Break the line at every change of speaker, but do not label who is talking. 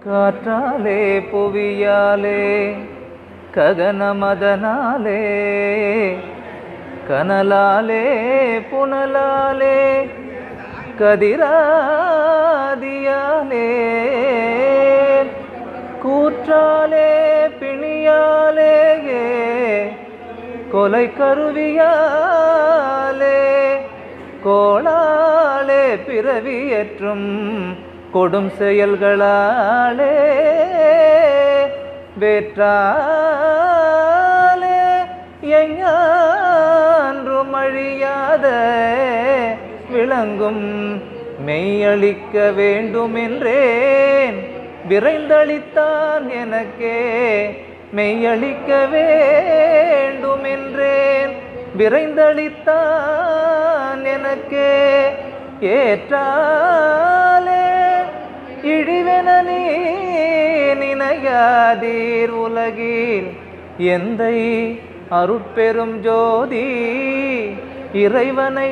காற்றாலே புவியாலே ககனமதனாலே கனலாலே புனலாலே கதிராதியாலே கூற்றாலே பிணியாலே கொலை கருவியாலே கோளாலே பிறவியற்றும் கொடும் செயல்களாலே வேற்றாலே எஞ்ஞான்றும் அழியாத விளங்கும் மெய்யளிக்க வேண்டுமென்றேன் விரைந்தளித்தான் எனக்கே மெய்யளிக்க வேண்டுமென்றேன் விரைந்தளித்தான் எனக்கே ஏற்றாலே இழிவென நீ நினையாதீர் உலகில் எந்தை அருட்பெரும் ஜோதி இறைவனை